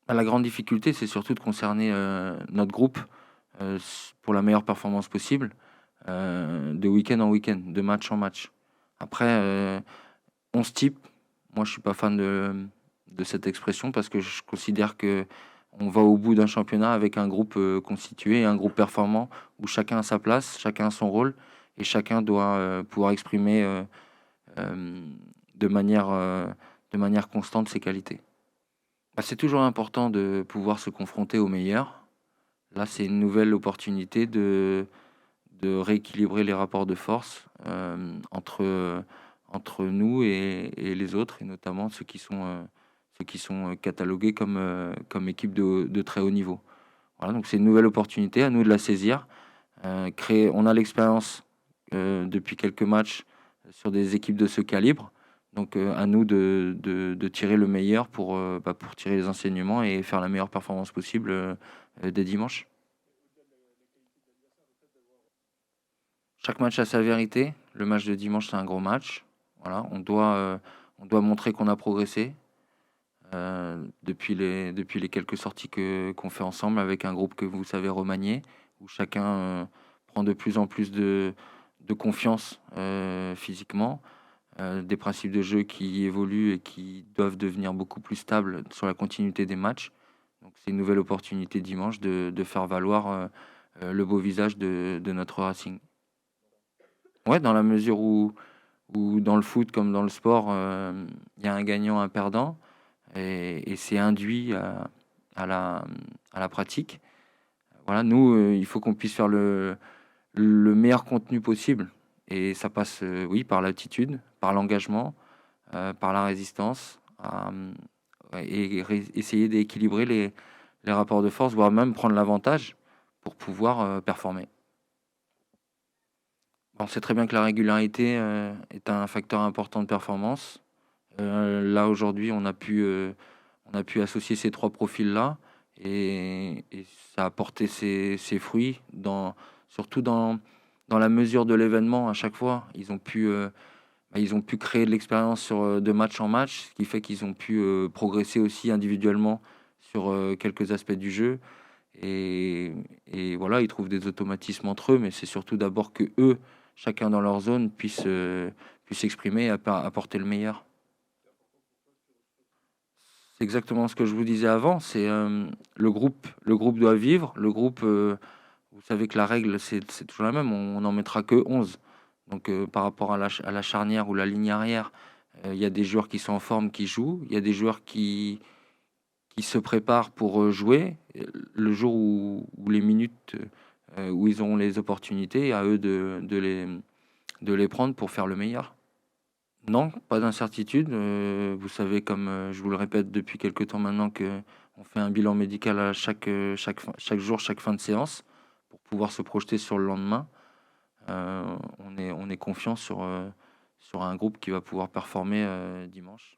La grande difficulté, c'est surtout de concerner, notre groupe, pour la meilleure performance possible, de week-end en week-end, de match en match. Après, 11 types, moi je suis pas fan de cette expression parce que je considère que on va au bout d'un championnat avec un groupe, constitué, un groupe performant où chacun a sa place, chacun a son rôle et chacun doit, pouvoir exprimer, hem, de manière, heu, de manière constante ses qualités. C'est toujours important de pouvoir se confronter aux meilleurs. Là, c'est une nouvelle opportunité de rééquilibrer les rapports de force, entre nous et les autres et notamment ceux qui sont, catalogués comme équipe de très haut niveau. Voilà, donc c'est une nouvelle opportunité, à nous de la saisir, créer on a l'expérience, depuis quelques matchs sur des équipes de ce calibre, donc à nous de tirer le meilleur pour tirer les enseignements et faire la meilleure performance possible, dès dimanche. Chaque match a sa vérité. Le match de dimanche, c'est un gros match. Voilà, on doit montrer qu'on a progressé, depuis les quelques sorties qu'on fait ensemble avec un groupe que vous savez remanier, où chacun, prend de plus en plus de confiance, physiquement, des principes de jeu qui évoluent et qui doivent devenir beaucoup plus stables sur la continuité des matchs. Donc c'est une nouvelle opportunité dimanche de faire valoir, le beau visage de notre Racing. Ouais, dans la mesure où dans le foot comme dans le sport, il y a un gagnant, un perdant et c'est induit à la à la pratique. Voilà, nous, il faut qu'on puisse faire le meilleur contenu possible et ça passe, oui, par l'attitude, par l'engagement, par la résistance, ouais et essayer d'équilibrer les rapports de force, voire même prendre l'avantage pour pouvoir, performer. On sait très bien que la régularité, est un facteur important de performance. Là, aujourd'hui, on a pu associer ces 3 profils-là et ça a porté ses fruits surtout dans la mesure de l'événement à chaque fois. Ils ont pu créer de l'expérience de match en match, ce qui fait qu'ils ont pu, progresser aussi individuellement sur, quelques aspects du jeu et voilà, ils trouvent des automatismes entre eux, mais c'est surtout d'abord que eux, chacun dans leur zone, puissent s'exprimer et apporter le meilleur. C'est exactement ce que je vous disais avant, c'est, le groupe doit vivre, le groupe, vous savez que la règle, c'est toujours la même, on n'en mettra que 11. Donc, par rapport à la charnière ou la ligne arrière, il y a des joueurs qui sont en forme, qui jouent, il y a des joueurs qui se préparent pour, jouer. Le jour où les minutes, où ils auront les opportunités, à eux de les prendre pour faire le meilleur. Non, pas d'incertitude, vous savez comme, je vous le répète depuis quelque temps maintenant qu'on fait un bilan médical à chaque jour, chaque fin de séance pour pouvoir se projeter sur le lendemain. On est confiant sur un groupe qui va pouvoir performer, dimanche.